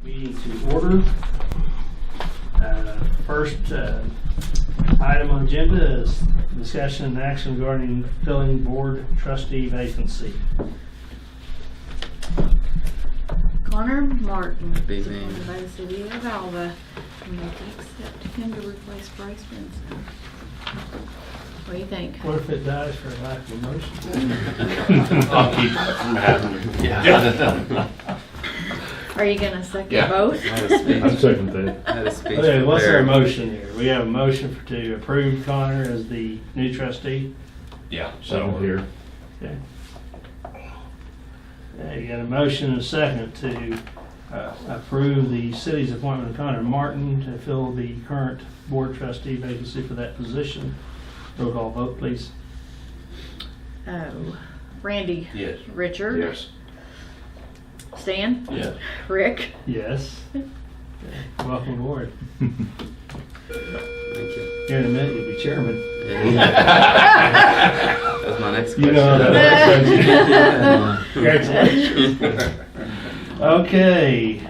Meeting to order. First item on the agenda is discussion and action regarding filling board trustee vacancy. Connor Martin, Big name. appointed by the city of Alva. We have to accept him to replace Bryce Benson. What do you think? What if it dies for lack of a motion? I'll keep it from happening. Yeah. Are you gonna second Yeah. both? I had a speech. I second that. I had a speech Okay, what's our prepared. motion here? We have a motion to approve Connor as the new trustee. Yeah. Second here. Okay. You got a motion and a second to approve the city's appointment of Connor Martin to fill the current board trustee vacancy for that position. Roll call vote, please. Oh, Randy. Yes. Richard. Yes. Stan. Yes. Rick. Yes. Okay. Welcome aboard. Thank you. Here in a minute, you'll be chairman. That's my next You question. know that. Congratulations. Okay,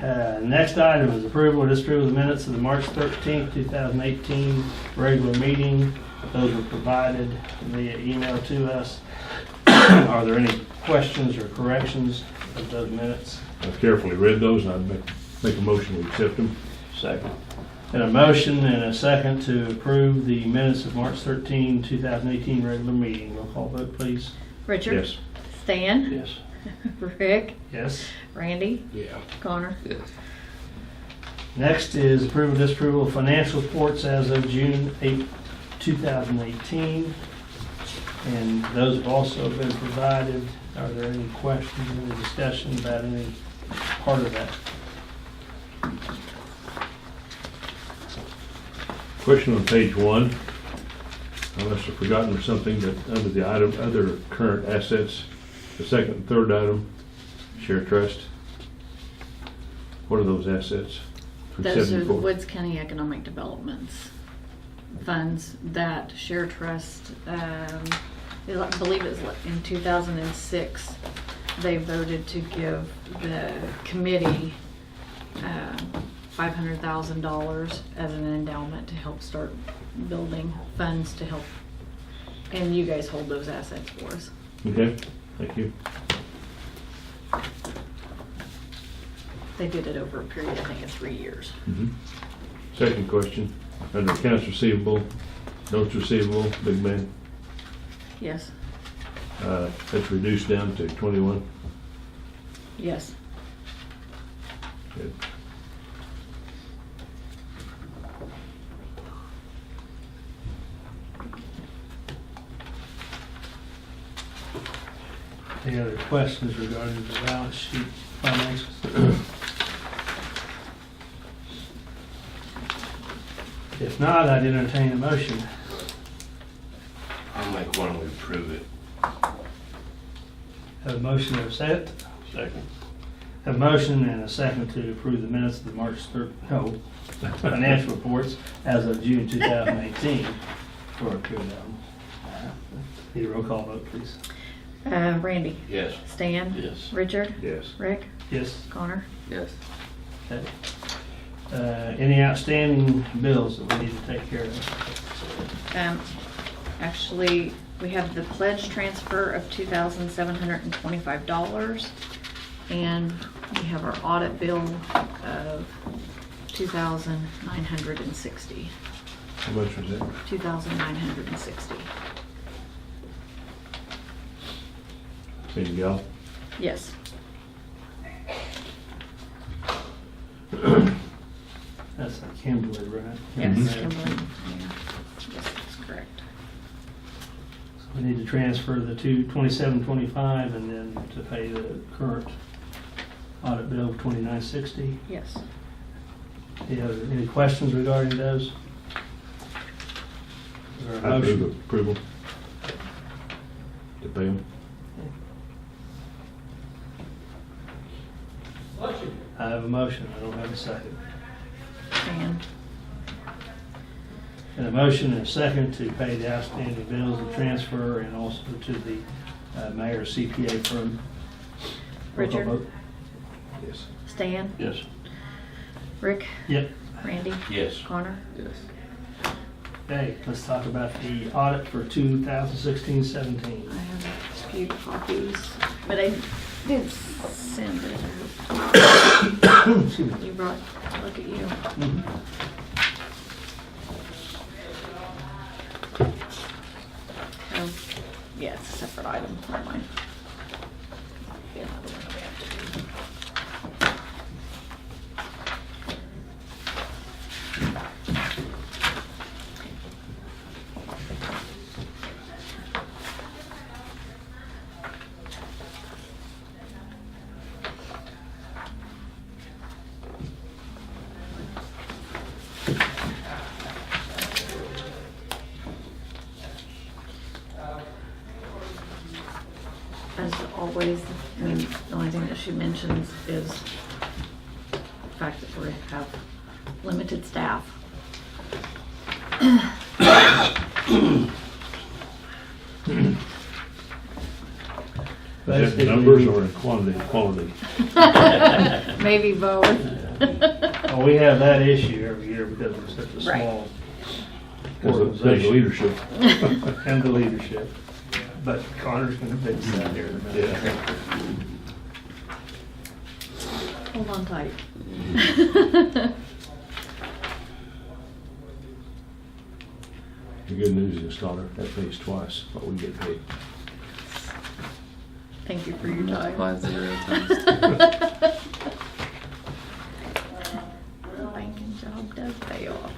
next item is approval or disapproval of the minutes of the March 13th, 2018 regular meeting. Those were provided via email to us. Are there any questions or corrections of those minutes? I've carefully read those and I'd make a motion to accept them. Second. And a motion and a second to approve the minutes of March 13, 2018 regular meeting. Roll call vote, please. Richard. Yes. Stan. Yes. Rick. Yes. Randy. Yeah. Connor. Yes. Next is approval, disapproval of financial reports as of June 8, 2018. And those have also been provided. Are there any questions, any discussion about any part of that? Question on page 1. I must have forgotten something, but under the item, other current assets, the second and third item, share trust. What are those assets? Those are the 374. Woods County Economic Developments funds that Share Trust, I believe it was in 2006, they voted to give the committee $500,000 as an endowment to help start building funds to help, and you guys hold those assets for us. Okay, thank you. They did it over a period, I think, of 3 years. Second question, under accounts receivable, notes receivable, big man, Yes, that's reduced down to 21. yes. Good. Any other questions regarding the balance sheet financials? If not, I'd entertain a motion. I'll make one, we approve it. Have a motion and a second? Second. Have a motion and a second to approve the minutes of the March 3rd, financial reports as of June 2018 for a period of need a roll call vote, please. Randy. Yes. Stan. Yes. Richard. Yes. Rick. Yes. Connor. Yes. Okay. Any outstanding bills that we need to take care of? Actually, we have the pledge transfer of $2,725, and we have our audit bill of $2,960. How much was that? $2,960. There you go. Yes. That's like Kimberly, right? Yes, Mhm. Kimberly. Yeah. Yes, that's correct. We need to transfer the 2725 and then to pay the current audit bill of 2960. Yes. Any questions regarding those? Is there a I approve motion? approval. To pay them. I have a motion, I don't have a second. And And a motion and a second to pay the outstanding bills and transfer, and also to the mayor's CPA firm. Roll call Richard? vote. Yes. Stan, Yes. Rick? Yep. Randy? Yes. Connor? Yes. Okay, let's talk about the audit for 2016-17. I have a few copies, but I did send it. Excuse me. You brought, look at you. Mhm. Oh, yeah, it's a separate item, never mind. Be another one we have to do. As always, I mean, the only thing that she mentions is the fact that we have limited staff. Is that in numbers or in quality? Maybe both. Well, we have that issue every year because we're such a Right. small Because of the organization. leadership. And the leadership. But Connor's gonna fix that here in a minute. Yeah. Hold on tight. The good news is, Connor, that pays twice what we get paid. Thank you for your time. Multiply 0 times 2. The banking job does pay off.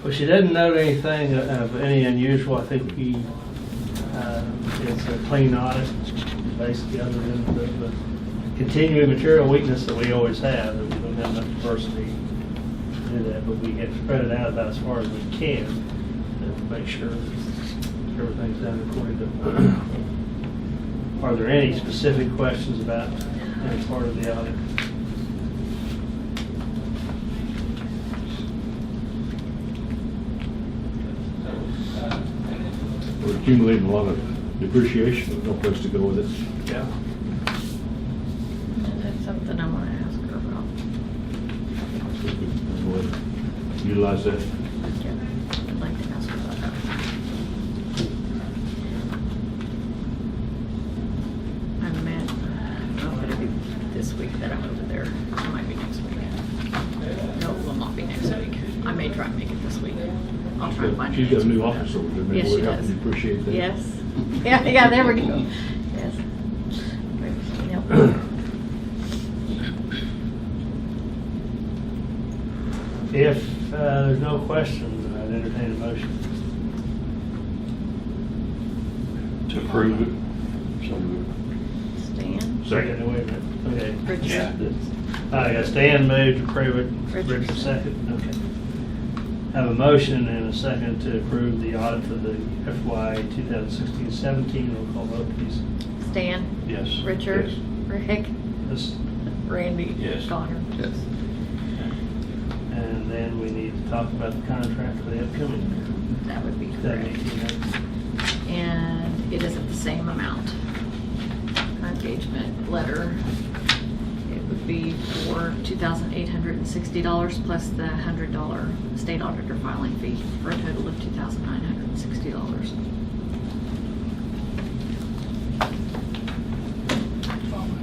Well, she doesn't note anything of any unusual. I think it's a clean audit, basically, other than the continuing material weakness that we always have, that we don't have enough diversity to do that, but we have spread it out about as far as we can to make sure that everything's done according to. Are there any specific questions about any part of the audit? We're accumulating a lot of depreciation, there's no place to go with it. Yeah. And that's something I want to ask her about. So we can go ahead and utilize that. Yeah, I'd like to ask her about that. I meant, I don't know if it'll be this week that I'm over there. It might be next week. No, it will not be next week. I may try and make it this week. I'll try and find it. She's got a next new week. office over there, Yes, maybe she we'll have does. to appreciate that. Yes. Yeah, there we go. Yes. Yep. If there's no questions, I'd entertain a motion. To approve it. So moved. Stan? Second. Wait a minute. Okay. Richard. I got Stan moved to approve it. Richard. Richard second. Okay. Have a motion and a second to approve the audit for the FY 2016-17. Roll call vote, please. Stan? Yes. Richard? Yes. Rick? This- Randy? Yes. Connor? Yes. And then we need to talk about the contract for the upcoming year. That would be correct. 2018. And it is at the same amount. Our engagement letter, it would be for $2,860 plus the $100 state auditor filing fee for a total of $2,960.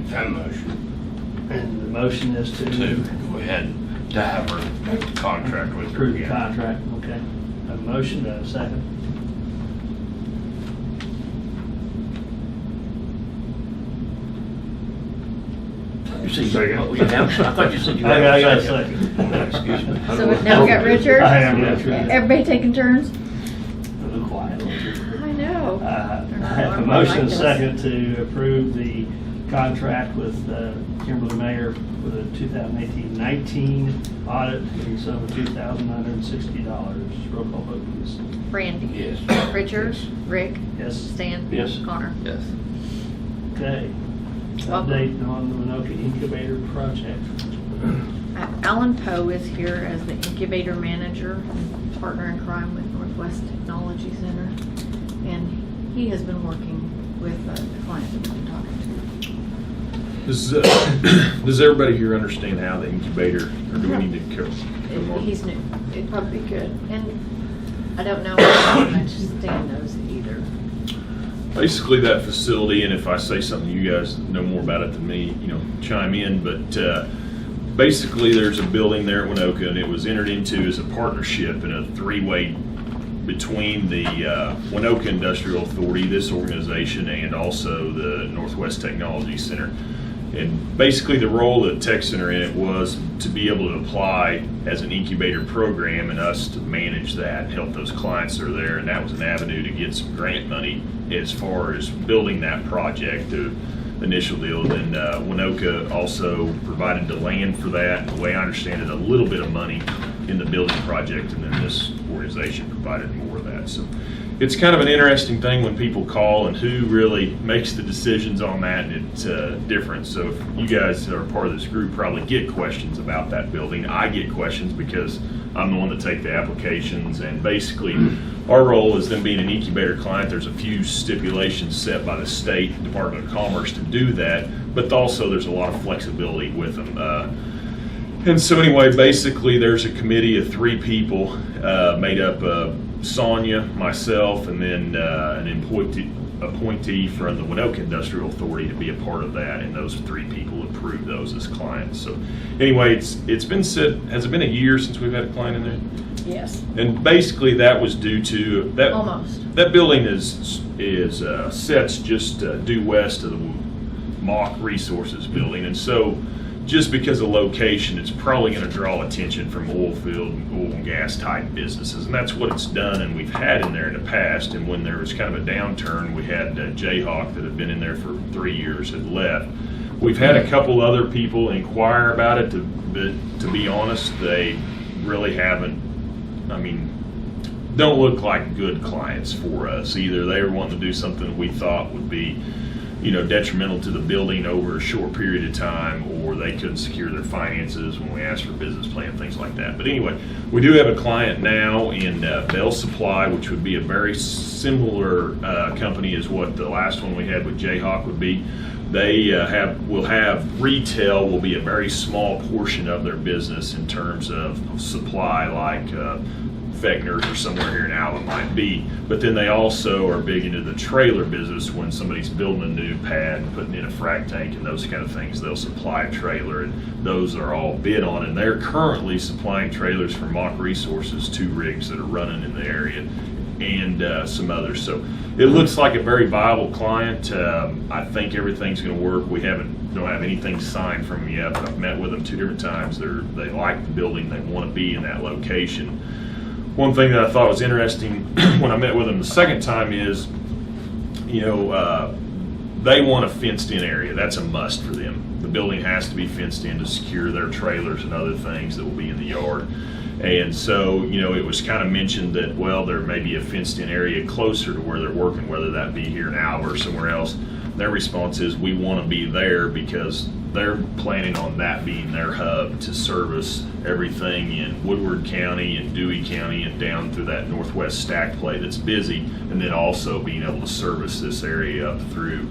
That motion. And the motion is to To go ahead to have her make the contract with her approve the again. contract. Okay. Have a motion, a second. You said you, oh, you have, I thought you said you had. I got a second. Excuse me. So now we got Richard? I am Richard. Everybody taking turns? A little quiet. I know. I have a motion and a second to approve the contract with Kimberly Mayer for the 2018-19 audit in the sum of $2,960. Roll call vote, please. Randy? Yes. Richard? Yes. Rick? Yes. Stan? Yes. Connor? Yes. Okay. Welcome. Update on the Winoka Incubator Project. Alan Poe is here as the incubator manager and partner in crime with Northwest Technology Center. And he has been working with the client that we've been talking Does everybody here understand how the incubator, or do we need to come to. on? He's new, it'd probably be good, and I don't know how much Stan knows either. Basically, that facility, and if I say something, you guys know more about it than me, chime in, but basically, there's a building there at Winoka, and it was entered into as a partnership in a three-way between the Winoka Industrial Authority, this organization, and also the Northwest Technology Center. And basically the role of the tech center in it was to be able to apply as an incubator program and us to manage that, help those clients that are there. And that was an avenue to get some grant money as far as building that project, the initial deal. Then Winoka also provided the land for that. The way I understand it, a little bit of money in the building project, and then this organization provided more of that. So it's kind of an interesting thing when people call and who really makes the decisions on that, and it's different. So if you guys are part of this group, probably get questions about that building. I get questions because I'm the one that take the applications, and basically our role is then being an incubator client. There's a few stipulations set by the state Department of Commerce to do that, but also there's a lot of flexibility with them. And so anyway, basically there's a committee of 3 people made up of Sonia, myself, and then an appointee from the Winoka Industrial Authority to be a part of that, and those 3 people approved those as clients. So anyway, it's been said, has it been a year since we've had a client in there? Yes. And basically that was due to that. Almost. That building sets just due west of the Mock Resources building, and so just because of location, it's probably going to draw attention from oil and gas type businesses, and that's what it's done. And we've had in there in the past, and when there was kind of a downturn, we had Jayhawk that had been in there for 3 years had left. We've had a couple other people inquire about it, but to be honest, they really haven't. I mean, don't look like good clients for us. Either they were wanting to do something we thought would be, detrimental to the building over a short period of time, or they couldn't secure their finances when we asked for business plan, things like that. But anyway, we do have a client now in Bell Supply, which would be a very similar company as what the last one we had with Jayhawk would be. They will have retail will be a very small portion of their business in terms of supply, like Fechner's or somewhere here in Allen might be, but then they also are big into the trailer business. When somebody's building a new pad, putting in a frac tank and those kind of things, they'll supply a trailer, and those are all bid on, and they're currently supplying trailers for Mock Resources, 2 rigs that are running in the area, and some others. So it looks like a very viable client. I think everything's going to work. We don't have anything signed from them yet, but I've met with them 2 different times. They like the building. They want to be in that location. One thing that I thought was interesting when I met with them the second time is, they want a fenced-in area. That's a must for them. The building has to be fenced in to secure their trailers and other things that will be in the yard. And so, it was kind of mentioned that, well, there may be a fenced-in area closer to where they're working, whether that be here in Alva or somewhere else. Their response is, we want to be there because they're planning on that being their hub to service everything in Woodward County and Dewey County and down through that northwest stack play that's busy, and then also being able to service this area up through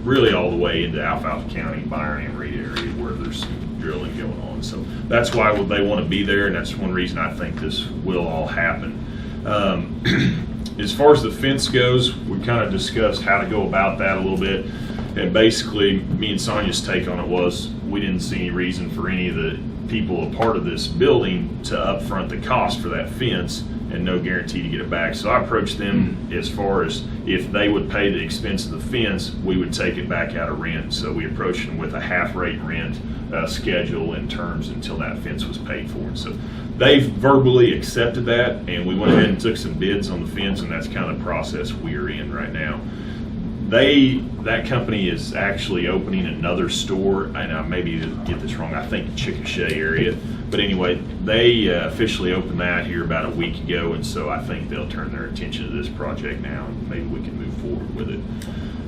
really all the way into Alfalfa County, Byron and Reed area where there's some drilling going on. So that's why they want to be there, and that's one reason I think this will all happen. As far as the fence goes, we kind of discussed how to go about that a little bit. And basically, me and Sonia's take on it was we didn't see any reason for any of the people a part of this building to upfront the cost for that fence and no guarantee to get it back. So I approached them as far as if they would pay the expense of the fence, we would take it back out of rent. So we approached them with a half-rate rent schedule and terms until that fence was paid for. And so they've verbally accepted that, and we went ahead and took some bids on the fence, and that's kind of the process we're in right now. That company is actually opening another store, and I maybe get this wrong, I think Chickasha area, but anyway, they officially opened that here about a week ago, and so I think they'll turn their attention to this project now, and maybe we can move forward with it.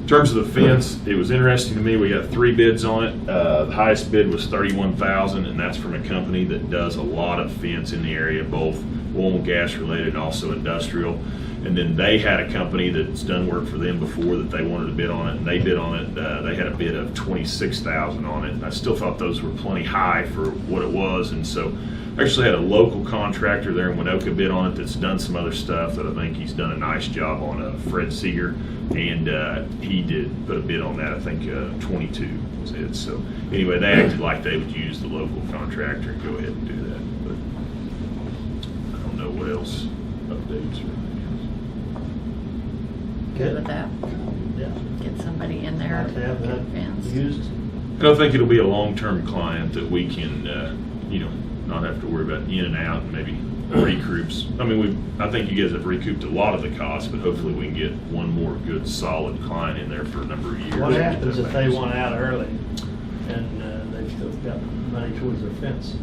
In terms of the fence, it was interesting to me. We got 3 bids on it. The highest bid was $31,000, and that's from a company that does a lot of fence in the area, both oil and gas related and also industrial. And then they had a company that's done work for them before that they wanted to bid on it, and they bid on it. They had a bid of $26,000 on it. I still thought those were plenty high for what it was, and so I actually had a local contractor there in Winoka bid on it that's done some other stuff that I think he's done a nice job on, Fred Seeger, and he did put a bid on that. I think 22 was it. So anyway, they acted like they would use the local contractor and go ahead and do that. But I don't know what else updates or anything Good with that. Yeah. Get somebody in there. Like to have get that fence. used. else. And I think it'll be a long-term client that we can, not have to worry about in and out and maybe recoups. I mean, I think you guys have recouped a lot of the costs, but hopefully we can get one more good, solid client in there for a number of years. What happens if they want out early and they've still got money towards their fence?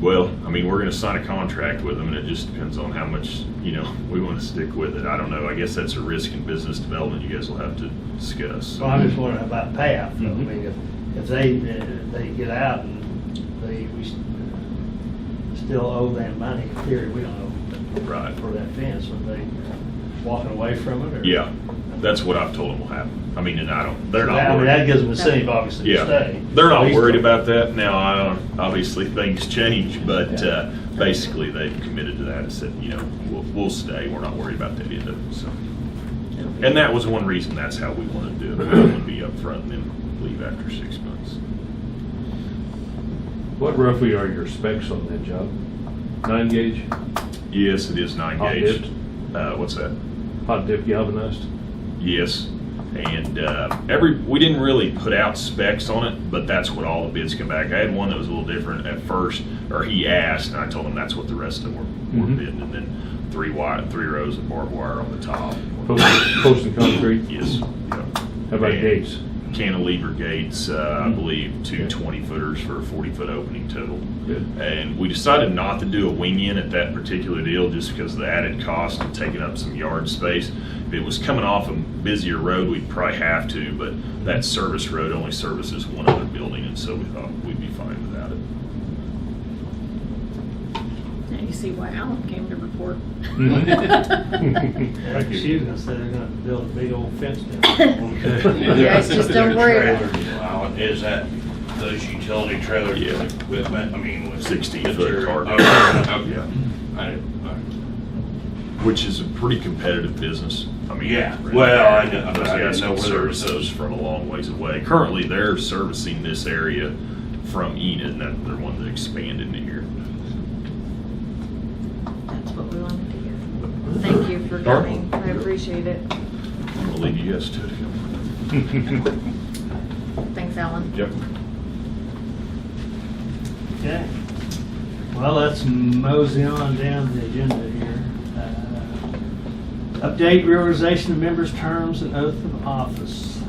Well, I mean, we're gonna sign a contract with them, and it just depends on how much, we wanna stick with it. I don't know, I guess that's a risk in business development you guys will have to discuss. Well, I'm just wondering about payout, though. I Mhm. mean, if they get out and we still owe them money, in theory, we don't owe them Right. for that fence, when they walking away from it, or? Yeah, that's what I've told them will happen. I mean, and they're not I mean, worried. that gives them incentive, obviously, to Yeah, stay. they're not At least- worried about that. Now, obviously, things change, but basically, they've committed to that and said, we'll stay. We're not worried about that end of it, so. And that was one reason, that's how we want to do it. We want to be upfront and then leave after 6 months. What roughly are your specs on that job? 9 gauge, Yes, it is 9 Hot gauge. dipped? What's that? hot dip galvanized? Yes, and we didn't really put out specs on it, but that's what all the bids come back. I had one that was a little different at first, or he asked, and I told him that's what the rest of them were Mhm. bidding, and then three rows of barbed wire on the top. Post and concrete? Yes. How about And gates? Cantilever gates, I believe, two 20-footers for a 40-foot opening total. Good. And we decided not to do a wing in at that particular deal just because of the added cost of taking up some yard space. If it was coming off a busier road, we'd probably have to, but that service road only services one other building, and so we thought we'd be fine without it. Now you see why Alan came to report. Yeah, Thank you. she was gonna say they're gonna build a big old fence down. You guys just don't worry about it. Is that those utility trailers Yeah. with equipment, I mean, with 16-foot material? cargo. Okay. Yeah. I didn't- Which is a pretty competitive business. I mean, Yeah. Well, I know- those I guys didn't know can whether service those from a long ways away. Currently, they're servicing this area from Enid, and they're one that expanded into here. That's what we wanted to hear. Thank you for coming. I appreciate it. I'm gonna leave you guys to it. Thanks, Alan. Yep. Okay. Well, let's mosey on down the agenda here. Update reorganization of members' terms and oath of office.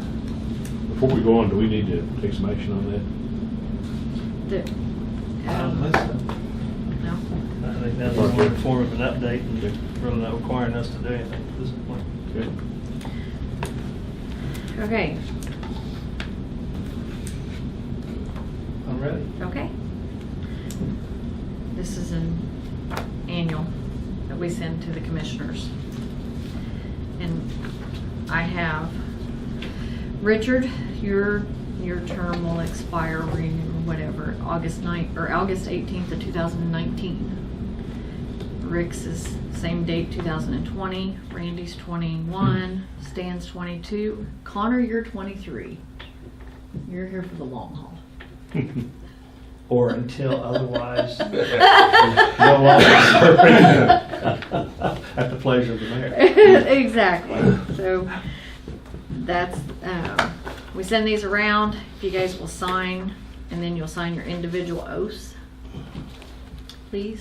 Before we go on, do we need to take some action on that? The- I don't think so. No? I think that's more in the form of an update and really not requiring us to do anything at this point. Okay. Okay, I'm ready. okay. This is an annual that we send to the commissioners. And I have, Richard, your term will expire, whatever, August 18th of 2019. Rick's is same date, 2020. Randy's 21. Stan's 22. Connor, you're 23. You're here for the long haul. Or until otherwise no longer at the pleasure of the mayor. Exactly. So that's, we send these around. If you guys will sign, and then you'll sign your individual oaths, please.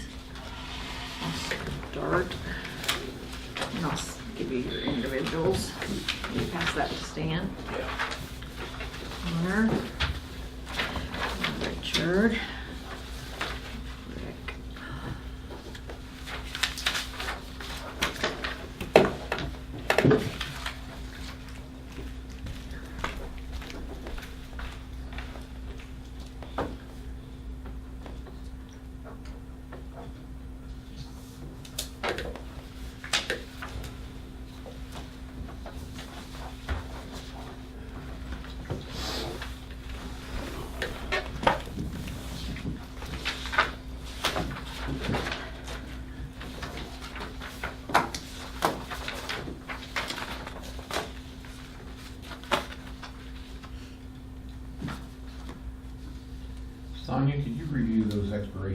I'll start, and I'll give you your individuals. You pass that to Stan. Connor. Richard. Rick.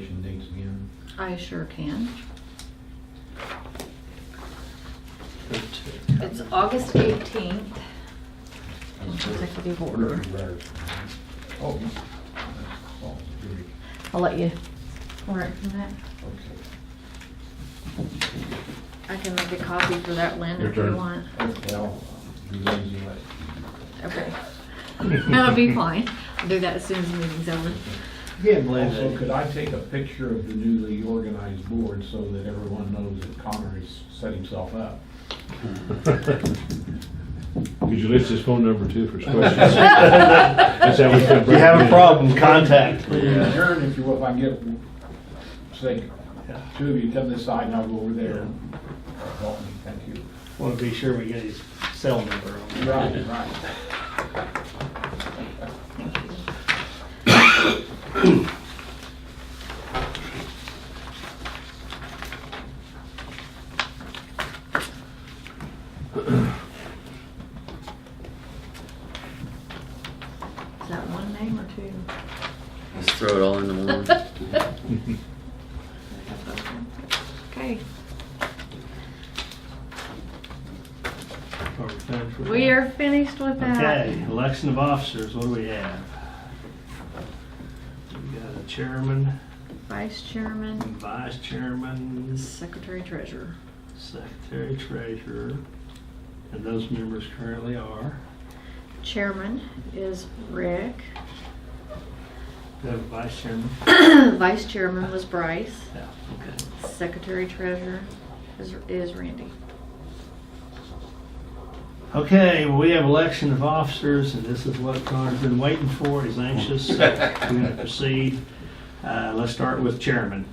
expiration dates again? I sure can. It's August 18th. In consecutive order. Oh. Oh, here we- I'll let you warrant from that. okay. I can make a copy for that, Lynn, Your if you turn. want. Okay, I'll be lazy like. Okay. That'll be fine. I'll do that as soon as the meeting's over. Can't believe Also, it. could I take a picture of the newly organized board so that everyone knows that Connor has set himself up? Could you list his phone number too for questions? That's how we can If you have a problem, contact. Please adjourn if you will, if I can get, say, two of you come this side and I'll go over there and help me, thank you. Want to be sure we get his cell number on. Right, right. Is that one name or two? Just throw it all into one. Okay. Are we finished with We that? are finished with that. Okay, election of officers, what do we have? We got a chairman, Vice chairman, vice chairman, secretary treasurer. secretary treasurer, and those members currently are. Chairman is Rick. We have a vice chairman. Vice chairman was Bryce. Yeah, okay. Secretary treasurer is Randy. Okay, well, we have election of officers, and this is what Connor's been waiting for. He's anxious. So we're going to proceed. Let's start with chairman.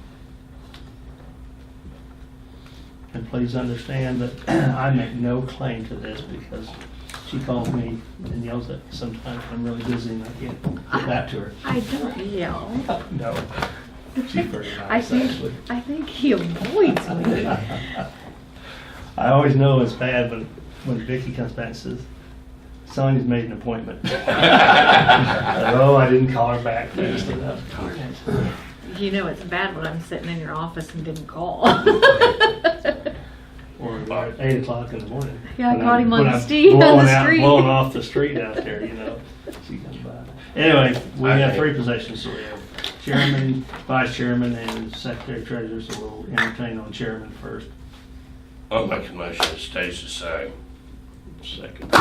And please understand that I make no claim to this because she calls me and yells at me sometimes when I'm really busy and I can't get back to her. I don't yell. No, she's pretty I nice, think actually. I think he avoids me. I always know it's bad when Vicky comes back and says, Sonya's made an appointment. Oh, I didn't call her back fast enough. You know it's bad when I'm sitting in your office and didn't call. Or at 8 o'clock in the morning. Yeah, I When caught him on when the I'm street- on the blowing out- street. Blowing off the street out there, you know. She comes by. Anyway, we have three positions, so we have chairman, vice chairman, and secretary treasurer, so we'll entertain on chairman first. I'll make a motion that stays the same. Second.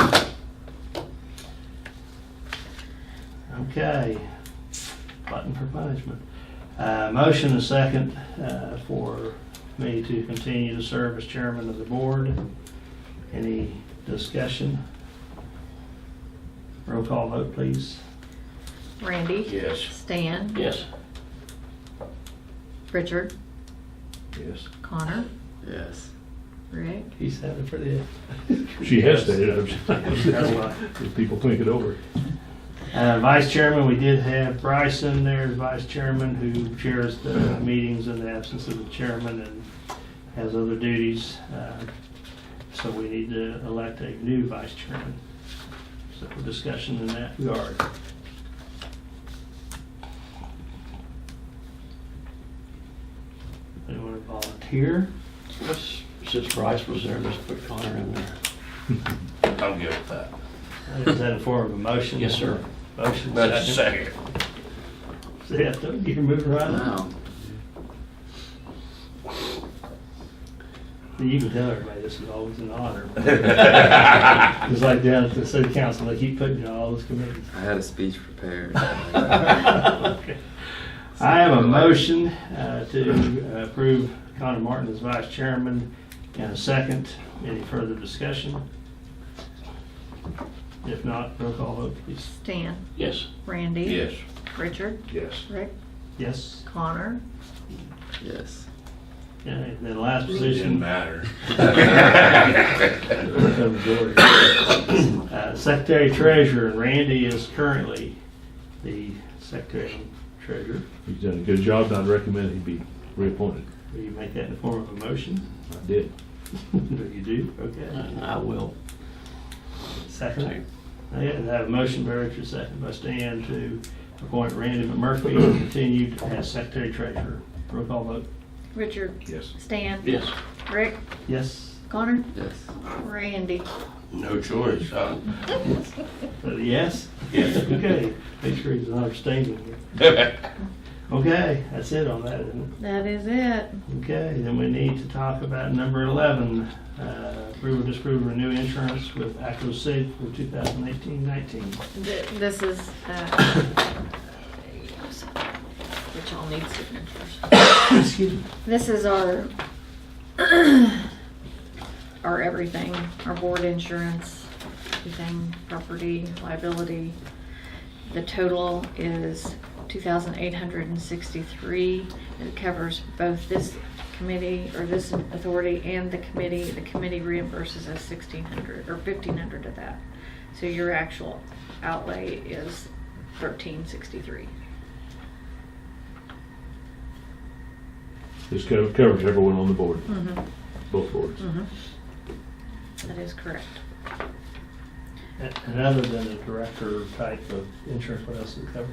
Okay. Button for punishment. Motion and second for me to continue to serve as chairman of the board. Any discussion? Roll call vote, please. Randy. Yes. Stan. Yes. Richard. Yes. Connor. Yes. Rick. He sounded pretty. She hesitated. That's why. If people think it over. Vice chairman, we did have Bryson there as vice chairman, who chairs the meetings in the absence of the chairman and has other duties. So we need to elect a new vice chairman. So discussion in that regard. Anyone to volunteer? Since Bryce was there, let's put Connor in there. I'm good with that. Is that in form of a motion? Yes, sir. Motion That's a second. second. See, I told you, you're moving right along. Wow. You can tell everybody this is always an honor. It's like down at the city council, they keep putting you on all those committees. I had a speech prepared. Okay. I have a motion to approve Connor Martin as vice chairman and a second. Any further discussion? If not, roll call vote, please. Stan. Yes. Randy. Yes. Richard. Yes. Rick. Yes. Connor. Yes. Okay, and then last Didn't position. matter. Secretary treasurer, and Randy is currently the secretary and treasurer. He's done a good job, and I'd recommend he be reappointed. Will you make that in the form of a motion? I did. You do? Okay. I will. Second. Okay, and I have a motion by Richard, second by Stan to Appoint Randy McMurphy, continued as secretary treasurer. Roll call vote. Richard, Yes. Stan, Yes. Rick, Yes. Connor, Yes. Randy. No choice, huh? Yes? Yes. Okay, make sure he's not abstaining here. Okay, that's it on that, isn't it? That is it. Okay, then we need to talk about number 11, approve or disapprove renew insurance with ACO SIG for 2018-19. This is, which all need signatures. Excuse me. This is our, our everything, our board insurance, everything, property, liability. The total is $2,863. It covers both this committee, or this authority, and the committee. The committee reimburses us $1,600 or $1,500 of that. So your actual outlay is $1,363. This covers everyone on the board, Mm-hmm. both boards. Mm-hmm. That is correct. And other than the director type of insurance, what else does it cover?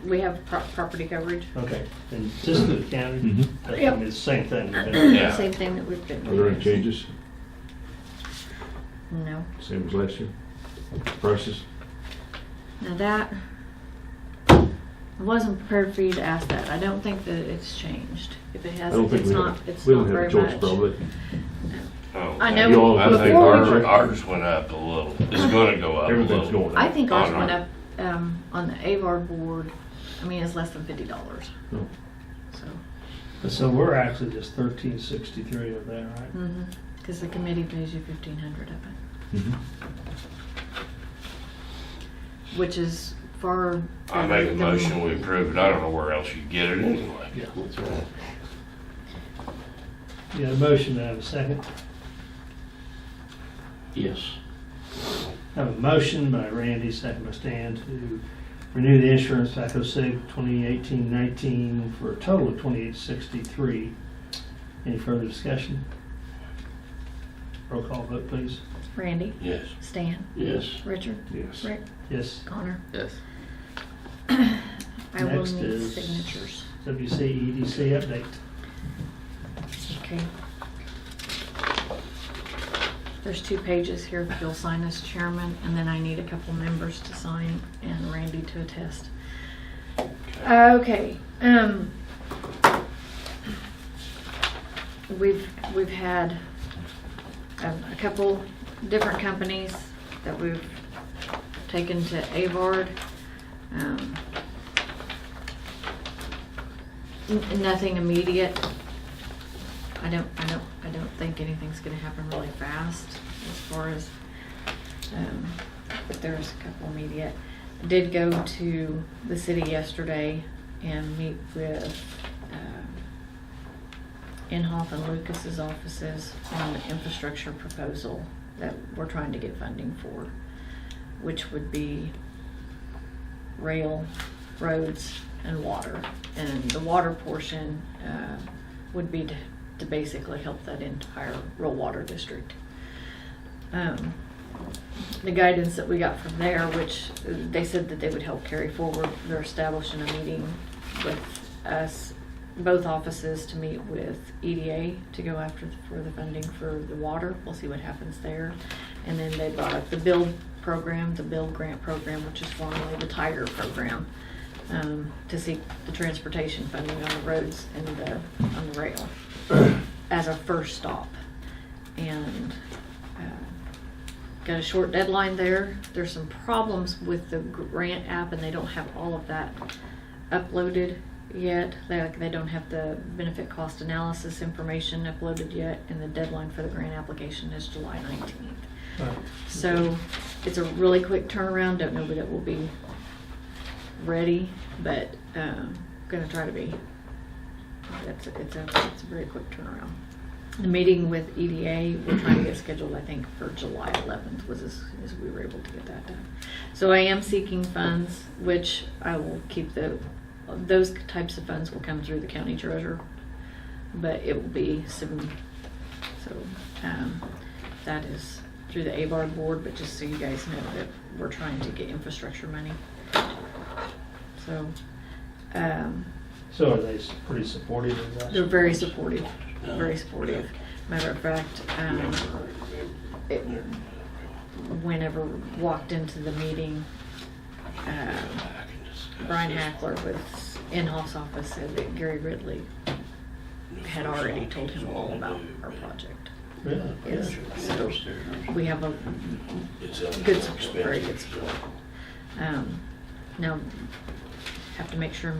We have property coverage. Okay, and just the county? Mhm. I Yep. mean, it's the same thing. Yeah. Same thing that we've been Are there any doing. changes? No. Same as last year? Prices? Now that, I wasn't prepared for you to ask that. I don't think that it's changed. If it I don't hasn't, think it's we not, have, it's we not don't have very a choice much. probably. Oh, I know You all I think before we were, ours went up a little. It's gonna go up a little. Everything's going up. I think ours on went our- up, on the AVAR board, I mean, it's less than $50, No. so. So we're actually just 1363 of that, right? Cause the committee pays you $1,500 of it, Mhm. which is far. I make a motion, we approve it. I don't know where else you get it anyway. Yeah, that's right. You got a motion, to have a second? Yes. Have a motion by Randy, second by Stan, to renew the insurance for ACO SIG 2018-19 for a total of $2,863. Any further discussion? Roll call vote, please. Randy, Yes. Stan, Yes. Richard, Yes. Rick, Yes. Connor. Yes. I will Next need is- signatures. WC EDC update. Okay. There's 2 pages here that you'll sign as chairman, and then I need a couple members to sign and Randy to attest. Okay, we've had a couple different companies that we've taken to AVARD. Nothing immediate. I don't think anything's gonna happen really fast as far as, but there's a couple immediate. I did go to the city yesterday and meet with, Inhofe and Lucas's offices on the infrastructure proposal that we're trying to get funding for, which would be rail, roads, and water. And the water portion, would be to basically help that entire rural water district. The guidance that we got from there, which they said that they would help carry forward, they're establishing a meeting with us, both offices, to meet with EDA to go after for the funding for the water. We'll see what happens there. And then they brought up the build program, the build grant program, which is formerly the Tiger program, to seek the transportation funding on the roads and on the rail as a first stop. And got a short deadline there. There's some problems with the grant app, and they don't have all of that uploaded yet. They don't have the benefit cost analysis information uploaded yet, and the deadline for the grant application is July 19th. Right. So it's a really quick turnaround. Don't know that it will be ready, but gonna try to be. It's a very quick turnaround. The meeting with EDA, we're trying to get scheduled, I think, for July 11th, was as soon as we were able to get that done. So I am seeking funds, which I will keep those types of funds will come through the county treasurer, but it will be some, so that is through the AVAR board, but just so you guys know that we're trying to get infrastructure money. So, So are they pretty supportive of that? they're very supportive, very supportive. Matter of fact, whenever walked into the meeting, Brian Hackler with in-house office said that Gary Ridley had already told him all about our project. Really? Yes, so we have a good support, very good support. Now, have to make sure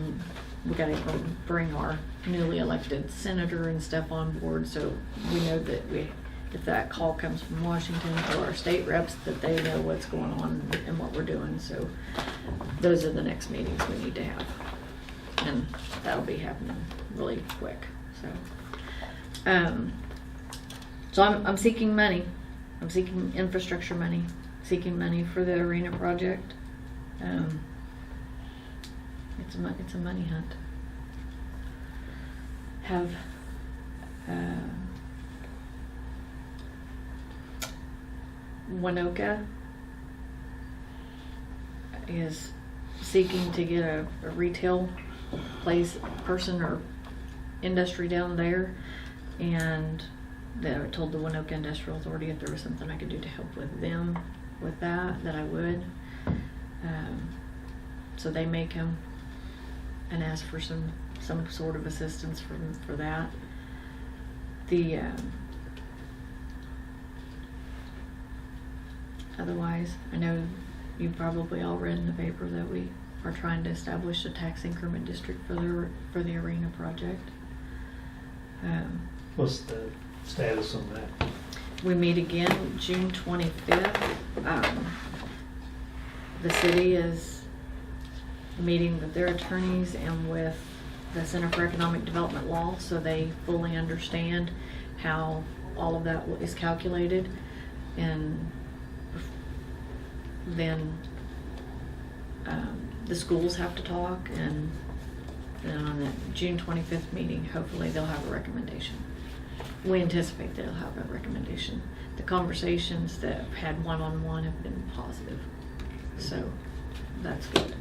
we gotta bring our newly elected senator and stuff on board, so we know that if that call comes from Washington to our state reps, that they know what's going on and what we're doing, so those are the next meetings we need to have. And that'll be happening really quick, so. So I'm seeking money. I'm seeking infrastructure money, seeking money for the arena project. It's a money hunt. Have Winoka is seeking to get a retail person or industry down there, and I told the Winoka Industrial Authority if there was something I could do to help with them with that I would. So they may come and ask for some sort of assistance for that. Otherwise, I know you probably all read in the paper that we are trying to establish a tax increment district for the arena project. What's the status on that? We meet again June 25th. The city is meeting with their attorneys and with the Center for Economic Development Law, so they fully understand how all of that is calculated. And then the schools have to talk, and then on the June 25th meeting, hopefully they'll have a recommendation. We anticipate they'll have a recommendation. The conversations that I've had one-on-one have been positive, so that's good.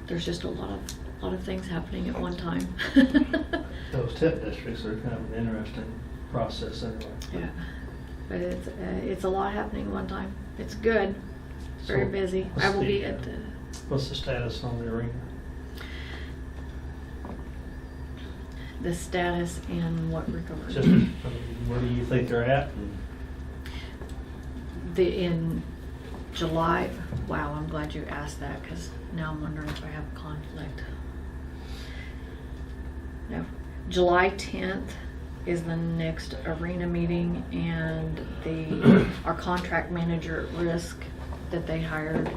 There's just a lot of things happening at one time. Those tip districts are kind of an interesting process anyway. Yeah, but it's a lot happening at one time. It's good. Very So, busy. what's I will be the, at the. What's the status on the arena? The status and what regard? Just, where do you think they're at? In July. Wow, I'm glad you asked that, because now I'm wondering if I have a conflict. No, July 10th is the next arena meeting, and our contract manager at risk that they hired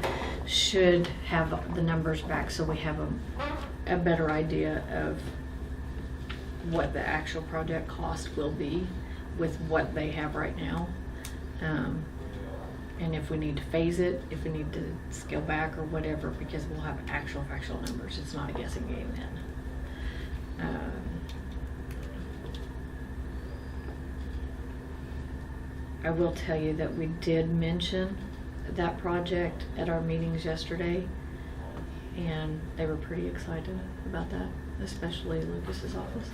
should have the numbers back, so we have a better idea of what the actual project cost will be with what they have right now. And if we need to phase it, if we need to scale back or whatever, because we'll have actual factual numbers. It's not a guessing game then. I will tell you that we did mention that project at our meetings yesterday, and they were pretty excited about that, especially Lucas's office.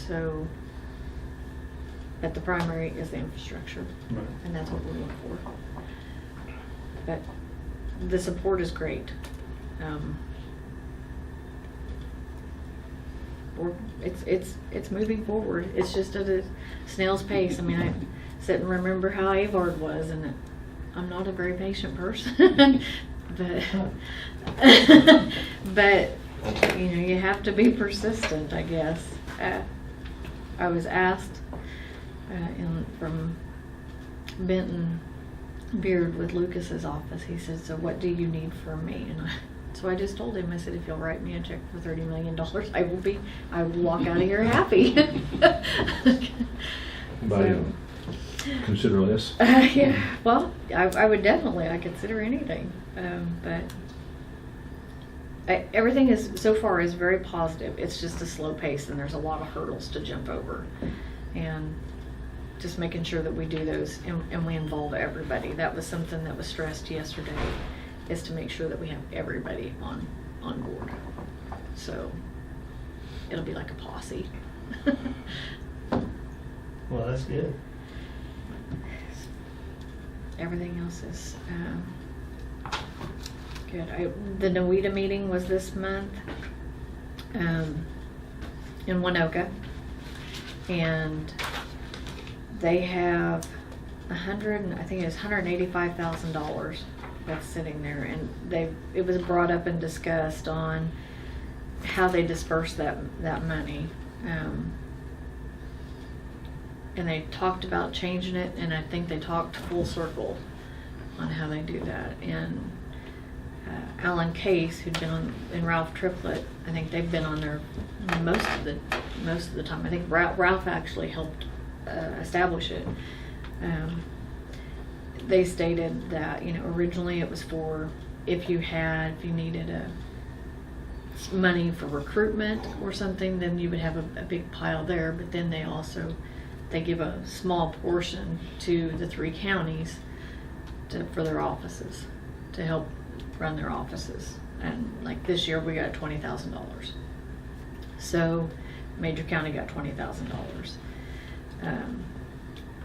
So, but the primary is the infrastructure, Right. and that's what we look for. But the support is great. It's moving forward. It's just at a snail's pace. I mean, I sit and remember how Avard was, and I'm not a very patient person, but you have to be persistent, I guess. I was asked from Benton Beard with Lucas's office. He said, "So what do you need from me?" And so I just told him, I said, "If you'll write me a check for $30 million, I will walk out of here happy." Consider less. Yeah, well, I would definitely. I consider anything, but everything is so far is very positive. It's just a slow pace, and there's a lot of hurdles to jump over, and just making sure that we do those and we involve everybody. That was something that was stressed yesterday, is to make sure that we have everybody on board. So it'll be like a posse. Well, that's good. Everything else is good. The NOETA meeting was this month in Winoka, and they have I think it's $185,000 that's sitting there, and it was brought up and discussed on how they disperse that money. And they talked about changing it, and I think they talked full circle on how they do that. And Alan Case, who'd been in Ralph Triplett, I think they've been on there most of the time. I think Ralph actually helped establish it. They stated that, originally it was for if you needed money for recruitment or something, then you would have a big pile there. But then they give a small portion to the 3 counties for their offices, to help run their offices. And like this year we got $20,000. So Major County got $20,000.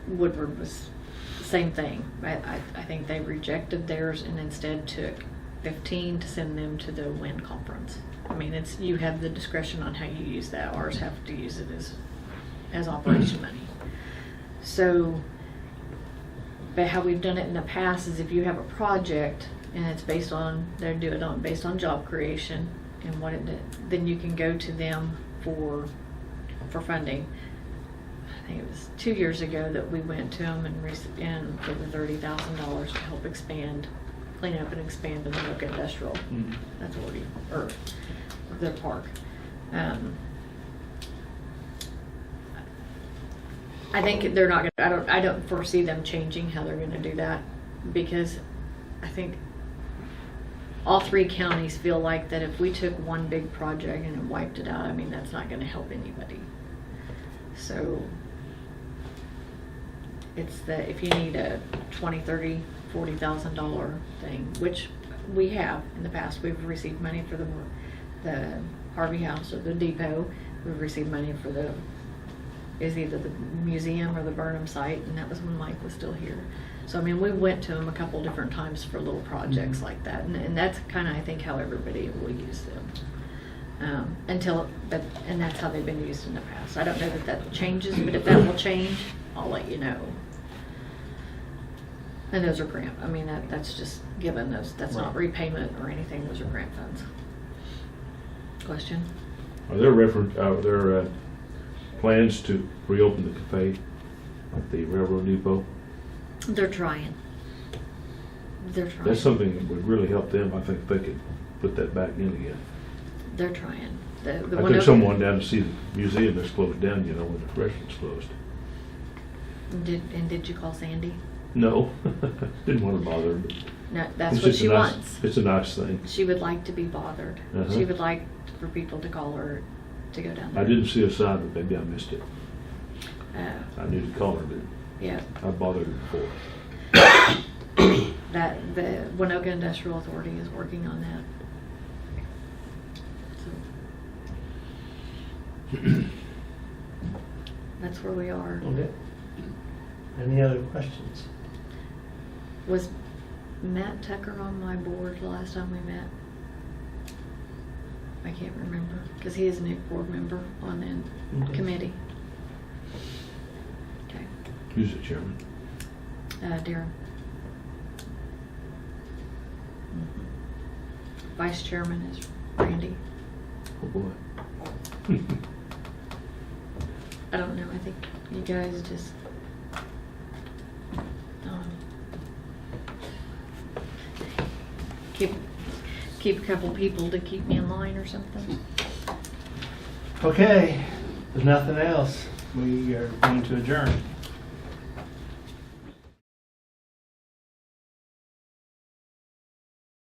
Woodward was the same thing. I think they rejected theirs and instead took 15 to send them to the WIN conference. I mean, you have the discretion on how you use that. Ours have to use it as operation money. So, but how we've done it in the past is if you have a project and it's based on job creation and what it did, then you can go to them for funding. I think it was 2 years ago that we went to them and gave them $30,000 to help clean up and expand the Winoka Industrial Authority, or their park. I think they're not gonna, I don't foresee them changing how they're gonna do that, because I think all 3 counties feel like that if we took one big project and wiped it out, I mean, that's not gonna help anybody. So it's that if you need a $20,000, $30,000, $40,000 thing, which we have in the past, we've received money for the Harvey House or the depot. We've received money for is either the museum or the Burnham site, and that was when Mike was still here. So I mean, we went to them a couple different times for little projects like that, and that's kind of, I think, how everybody will use them and that's how they've been used in the past. I don't know that changes, but if that will change, I'll let you know. And those are grant. I mean, that's just given those. That's not repayment or anything. Those are grant funds. Question? Are there plans to reopen the cafe at the railroad depot? They're trying. That's something that would really help them. I think if they could put that back in again. They're trying. I took someone down to see the museum that's closed down, when the restaurant's closed. Did you call Sandy? No, didn't want to bother her. But No, that's what she wants. It's a nice thing. She would like to be bothered. Uh-huh. She would like for people to call her to go down there. I didn't see a sign, but maybe I missed it. I knew to call her, but Yeah. I bothered her before. That the Winoka Industrial Authority is working on that. So that's where we are. Okay. Any other questions? Was Matt Tucker on my board the last time we met? I can't remember, because he is a new board member on the Okay. committee. Okay. Who's the chairman? Darren. Vice chairman is Randy. Oh, boy. I don't know, I think you guys just, keep a couple people to keep me in line or something. Okay, if there's nothing else, we are going to adjourn.